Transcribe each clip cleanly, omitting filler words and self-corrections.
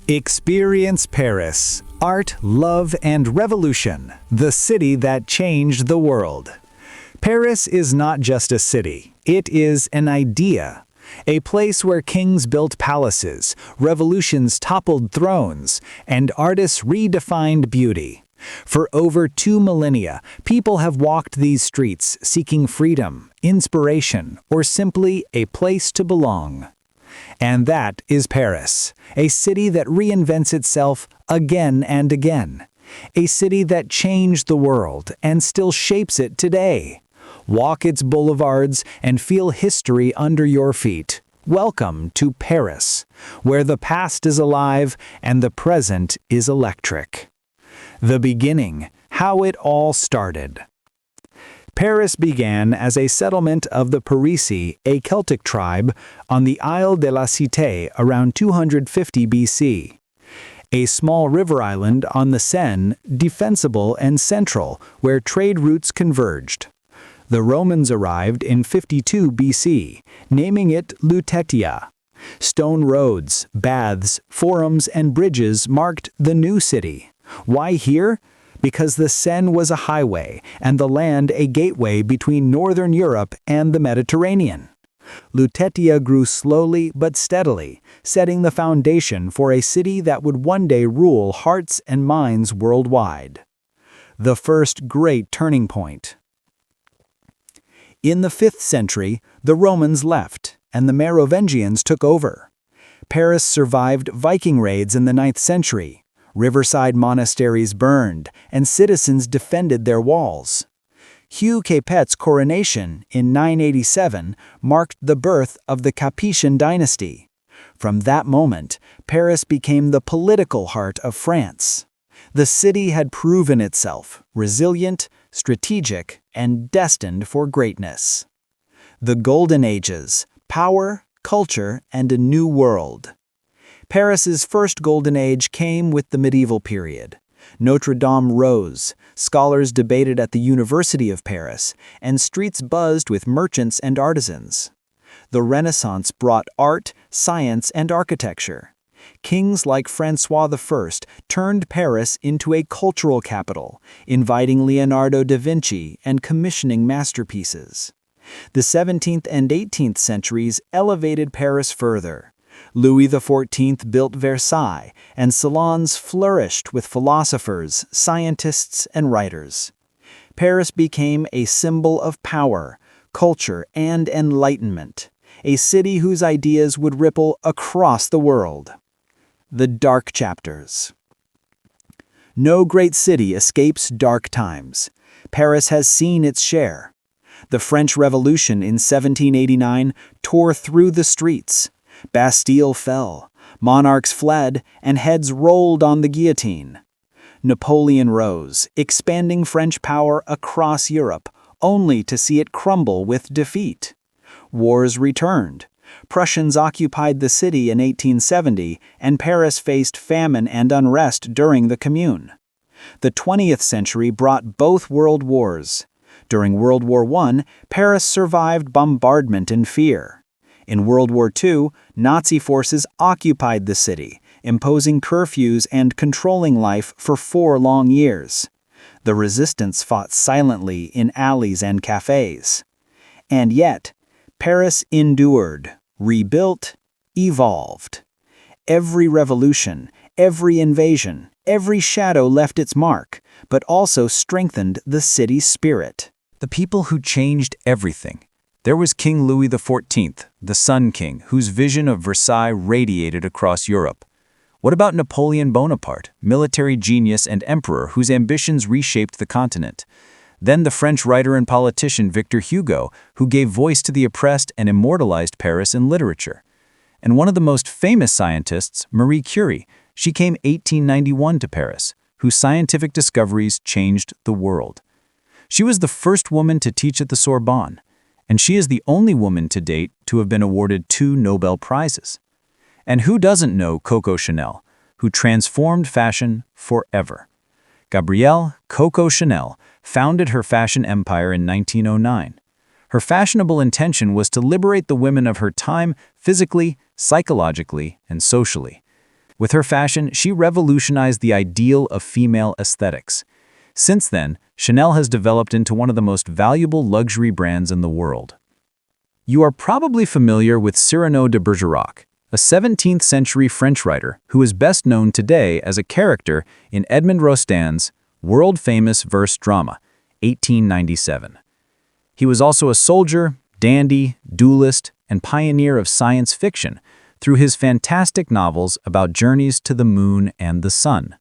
Experience Paris. Art, love, and revolution. The city that changed the world. Paris is not just a city. It is an idea. A place where kings built palaces, revolutions toppled thrones, and artists redefined beauty. For over 2 millennia, people have walked these streets seeking freedom, inspiration, or simply a place to belong. And that is Paris, a city that reinvents itself again and again. A city that changed the world and still shapes it today. Walk its boulevards and feel history under your feet. Welcome to Paris, where the past is alive and the present is electric. The beginning, how it all started. Paris began as a settlement of the Parisian, a Celtic tribe, on the Isle de la Cité around 250 BC. A small river island on the Seine, defensible and central, where trade routes converged. The Romans arrived in 52 BC, naming it Lutetia. Stone roads, baths, forums, and bridges marked the new city. Why here? Because the Seine was a highway and the land a gateway between northern Europe and the Mediterranean. Lutetia grew slowly but steadily, setting the foundation for a city that would one day rule hearts and minds worldwide. The first great turning point. In the 5th century, the Romans left, and the Merovingians took over. Paris survived Viking raids in the 9th century. Riverside monasteries burned, and citizens defended their walls. Hugh Capet's coronation in 987 marked the birth of the Capetian dynasty. From that moment, Paris became the political heart of France. The city had proven itself resilient, strategic, and destined for greatness. The Golden Ages, power, culture, and a new world. Paris's first golden age came with the medieval period. Notre-Dame rose, scholars debated at the University of Paris, and streets buzzed with merchants and artisans. The Renaissance brought art, science, and architecture. Kings like François I turned Paris into a cultural capital, inviting Leonardo da Vinci and commissioning masterpieces. The 17th and 18th centuries elevated Paris further. Louis XIV built Versailles, and salons flourished with philosophers, scientists, and writers. Paris became a symbol of power, culture, and enlightenment, a city whose ideas would ripple across the world. The dark chapters. No great city escapes dark times. Paris has seen its share. The French Revolution in 1789 tore through the streets. Bastille fell, monarchs fled, and heads rolled on the guillotine. Napoleon rose, expanding French power across Europe, only to see it crumble with defeat. Wars returned. Prussians occupied the city in 1870, and Paris faced famine and unrest during the Commune. The 20th century brought both world wars. During World War I, Paris survived bombardment and fear. In World War II, Nazi forces occupied the city, imposing curfews and controlling life for 4 long years. The resistance fought silently in alleys and cafés. And yet, Paris endured, rebuilt, evolved. Every revolution, every invasion, every shadow left its mark, but also strengthened the city's spirit. The people who changed everything. There was King Louis XIV, the Sun King, whose vision of Versailles radiated across Europe. What about Napoleon Bonaparte, military genius and emperor whose ambitions reshaped the continent? Then the French writer and politician Victor Hugo, who gave voice to the oppressed and immortalized Paris in literature. And one of the most famous scientists, Marie Curie, she came 1891 to Paris, whose scientific discoveries changed the world. She was the first woman to teach at the Sorbonne, and she is the only woman to date to have been awarded 2 Nobel Prizes. And who doesn't know Coco Chanel, who transformed fashion forever? Gabrielle Coco Chanel founded her fashion empire in 1909. Her fashionable intention was to liberate the women of her time physically, psychologically, and socially. With her fashion, she revolutionized the ideal of female aesthetics. Since then, Chanel has developed into one of the most valuable luxury brands in the world. You are probably familiar with Cyrano de Bergerac, a 17th-century French writer who is best known today as a character in Edmond Rostand's world-famous verse drama, 1897. He was also a soldier, dandy, duelist, and pioneer of science fiction through his fantastic novels about journeys to the moon and the sun.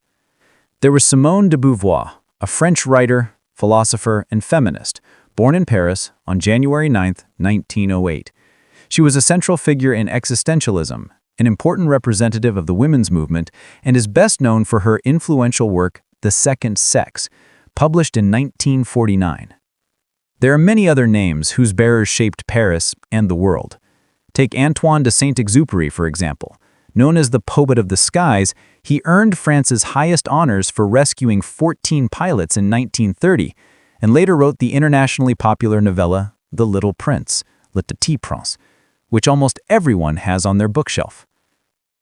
There was Simone de Beauvoir, a French writer, philosopher, and feminist, born in Paris on January 9, 1908. She was a central figure in existentialism, an important representative of the women's movement, and is best known for her influential work, The Second Sex, published in 1949. There are many other names whose bearers shaped Paris and the world. Take Antoine de Saint-Exupéry, for example. Known as the Poet of the Skies, he earned France's highest honors for rescuing 14 pilots in 1930, and later wrote the internationally popular novella The Little Prince, Le Petit Prince, which almost everyone has on their bookshelf.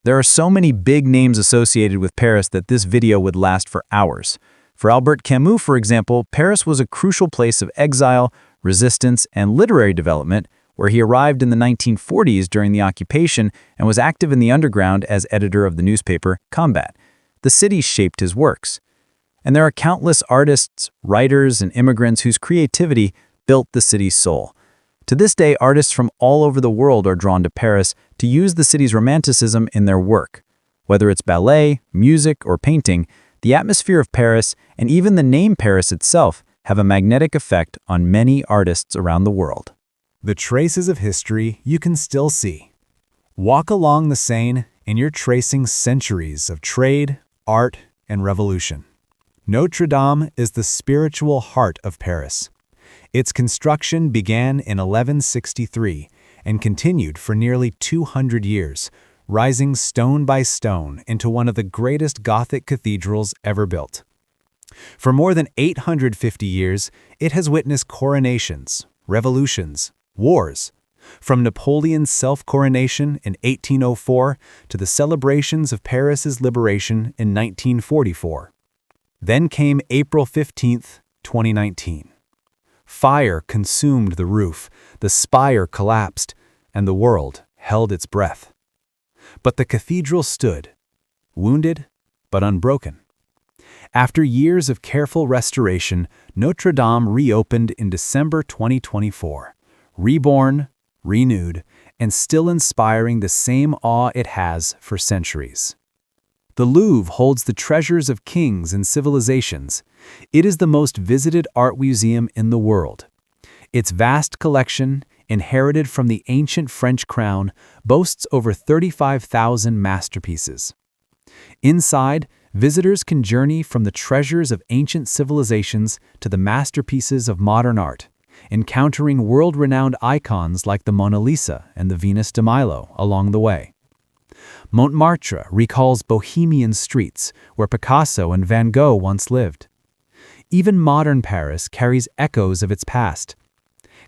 There are so many big names associated with Paris that this video would last for hours. For Albert Camus, for example, Paris was a crucial place of exile, resistance, and literary development, where he arrived in the 1940s during the occupation and was active in the underground as editor of the newspaper Combat. The city shaped his works. And there are countless artists, writers, and immigrants whose creativity built the city's soul. To this day, artists from all over the world are drawn to Paris to use the city's romanticism in their work. Whether it's ballet, music, or painting, the atmosphere of Paris and even the name Paris itself have a magnetic effect on many artists around the world. The traces of history you can still see. Walk along the Seine and you're tracing centuries of trade, art, and revolution. Notre-Dame is the spiritual heart of Paris. Its construction began in 1163 and continued for nearly 200 years, rising stone by stone into one of the greatest Gothic cathedrals ever built. For more than 850 years, it has witnessed coronations, revolutions, wars, from Napoleon's self-coronation in 1804 to the celebrations of Paris's liberation in 1944. Then came April 15, 2019. Fire consumed the roof, the spire collapsed, and the world held its breath. But the cathedral stood, wounded but unbroken. After years of careful restoration, Notre-Dame reopened in December 2024, reborn, renewed, and still inspiring the same awe it has for centuries. The Louvre holds the treasures of kings and civilizations. It is the most visited art museum in the world. Its vast collection, inherited from the ancient French crown, boasts over 35,000 masterpieces. Inside, visitors can journey from the treasures of ancient civilizations to the masterpieces of modern art, encountering world-renowned icons like the Mona Lisa and the Venus de Milo along the way. Montmartre recalls bohemian streets where Picasso and Van Gogh once lived. Even modern Paris carries echoes of its past.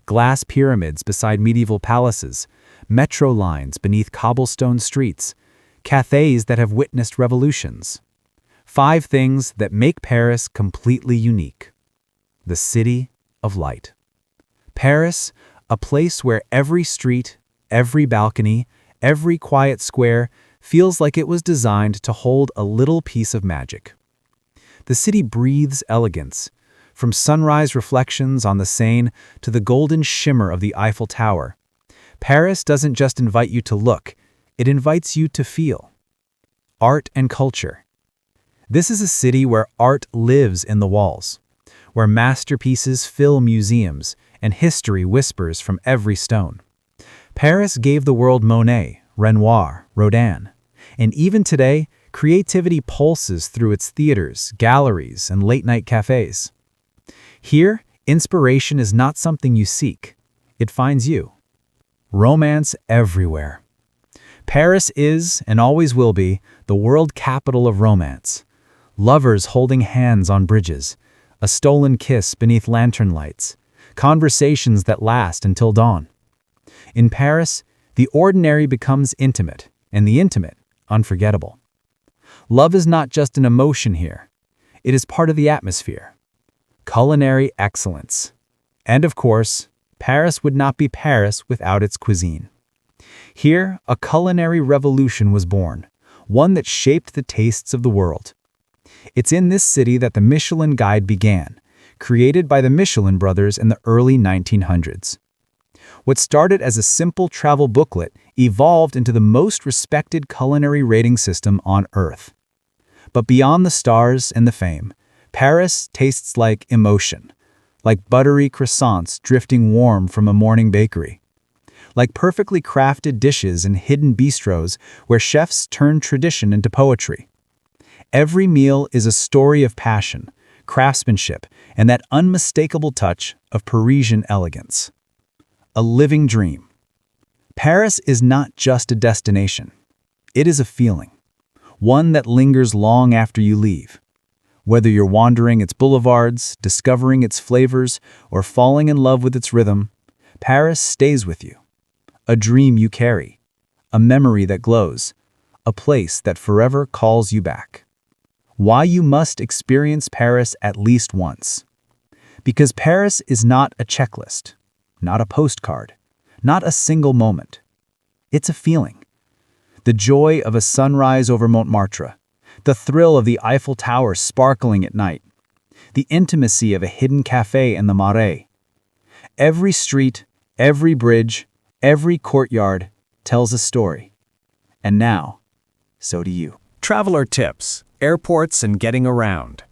Glass pyramids beside medieval palaces, metro lines beneath cobblestone streets, cafés that have witnessed revolutions. 5 things that make Paris completely unique. The City of Light. Paris, a place where every street, every balcony, every quiet square feels like it was designed to hold a little piece of magic. The city breathes elegance, from sunrise reflections on the Seine to the golden shimmer of the Eiffel Tower. Paris doesn't just invite you to look, it invites you to feel. Art and culture. This is a city where art lives in the walls, where masterpieces fill museums and history whispers from every stone. Paris gave the world Monet, Renoir, Rodin, and even today, creativity pulses through its theaters, galleries, and late-night cafes. Here, inspiration is not something you seek, it finds you. Romance everywhere. Paris is, and always will be, the world capital of romance. Lovers holding hands on bridges, a stolen kiss beneath lantern lights, conversations that last until dawn. In Paris, the ordinary becomes intimate, and the intimate, unforgettable. Love is not just an emotion here. It is part of the atmosphere. Culinary excellence. And of course, Paris would not be Paris without its cuisine. Here, a culinary revolution was born, one that shaped the tastes of the world. It's in this city that the Michelin Guide began, created by the Michelin brothers in the early 1900s. What started as a simple travel booklet evolved into the most respected culinary rating system on Earth. But beyond the stars and the fame, Paris tastes like emotion, like buttery croissants drifting warm from a morning bakery, like perfectly crafted dishes in hidden bistros where chefs turn tradition into poetry. Every meal is a story of passion, craftsmanship, and that unmistakable touch of Parisian elegance. A living dream. Paris is not just a destination. It is a feeling, one that lingers long after you leave. Whether you're wandering its boulevards, discovering its flavors, or falling in love with its rhythm, Paris stays with you. A dream you carry, a memory that glows, a place that forever calls you back. Why you must experience Paris at least once. Because Paris is not a checklist, not a postcard, not a single moment. It's a feeling. The joy of a sunrise over Montmartre, the thrill of the Eiffel Tower sparkling at night, the intimacy of a hidden café in the Marais. Every street, every bridge, every courtyard tells a story. And now, so do you. Traveler tips, airports and getting around.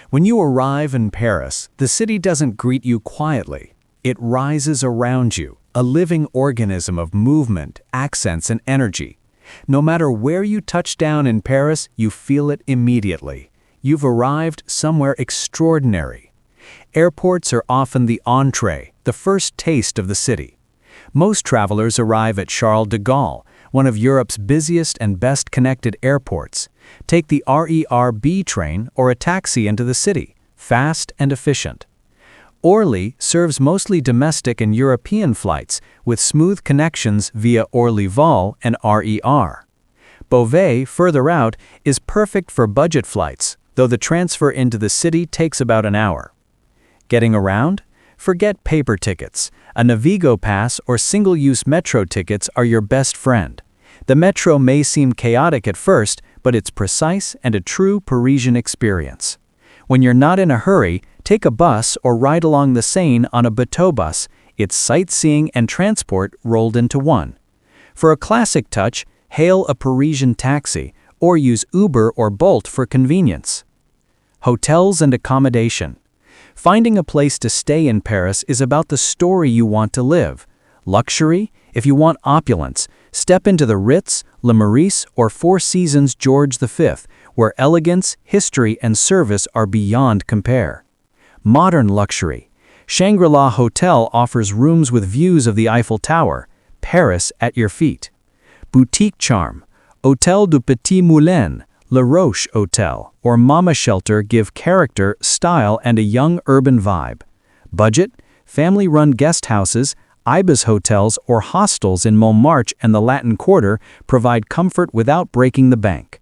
When you arrive in Paris, the city doesn't greet you quietly. It rises around you, a living organism of movement, accents, and energy. No matter where you touch down in Paris, you feel it immediately. You've arrived somewhere extraordinary. Airports are often the entree, the first taste of the city. Most travelers arrive at Charles de Gaulle, one of Europe's busiest and best-connected airports. Take the RER-B train or a taxi into the city, fast and efficient. Orly serves mostly domestic and European flights with smooth connections via Orly-Val and RER. Beauvais, further out, is perfect for budget flights, though the transfer into the city takes about an hour. Getting around? Forget paper tickets. A Navigo pass or single-use metro tickets are your best friend. The metro may seem chaotic at first, but it's precise and a true Parisian experience. When you're not in a hurry, take a bus or ride along the Seine on a bateau bus. It's sightseeing and transport rolled into one. For a classic touch, hail a Parisian taxi or use Uber or Bolt for convenience. Hotels and accommodation. Finding a place to stay in Paris is about the story you want to live. Luxury? If you want opulence, step into the Ritz, Le Meurice, or Four Seasons George V, where elegance, history, and service are beyond compare. Modern luxury. Shangri-La Hotel offers rooms with views of the Eiffel Tower, Paris at your feet. Boutique charm. Hôtel du Petit Moulin, La Roche Hotel, or Mama Shelter give character, style, and a young urban vibe. Budget. Family-run guest houses, Ibis hotels, or hostels in Montmartre and the Latin Quarter provide comfort without breaking the bank.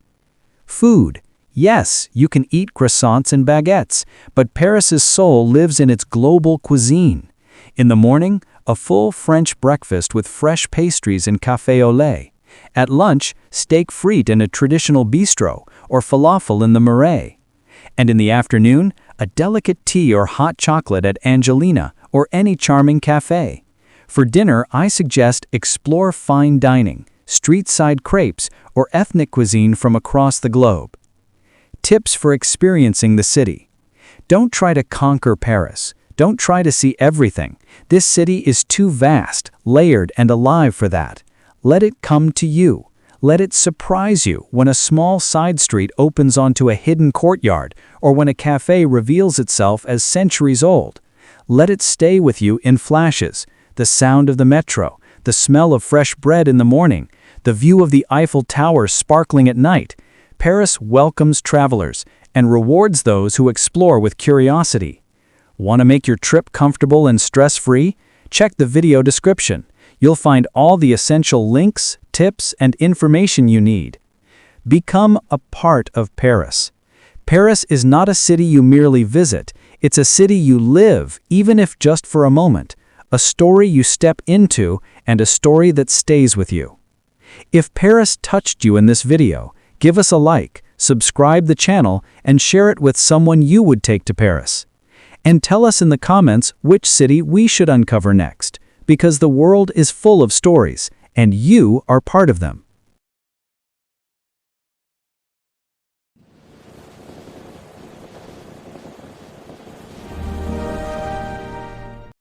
Food. Yes, you can eat croissants and baguettes, but Paris's soul lives in its global cuisine. In the morning, a full French breakfast with fresh pastries and café au lait. At lunch, steak frite in a traditional bistro, or falafel in the Marais. And in the afternoon, a delicate tea or hot chocolate at Angelina or any charming café. For dinner, I suggest explore fine dining, street-side crepes, or ethnic cuisine from across the globe. Tips for experiencing the city. Don't try to conquer Paris. Don't try to see everything. This city is too vast, layered, and alive for that. Let it come to you. Let it surprise you when a small side street opens onto a hidden courtyard or when a cafe reveals itself as centuries old. Let it stay with you in flashes. The sound of the metro, the smell of fresh bread in the morning, the view of the Eiffel Tower sparkling at night. Paris welcomes travelers and rewards those who explore with curiosity. Want to make your trip comfortable and stress-free? Check the video description. You'll find all the essential links, tips, and information you need. Become a part of Paris. Paris is not a city you merely visit, it's a city you live, even if just for a moment, a story you step into and a story that stays with you. If Paris touched you in this video, give us a like, subscribe the channel, and share it with someone you would take to Paris. And tell us in the comments which city we should uncover next, because the world is full of stories, and you are part of them.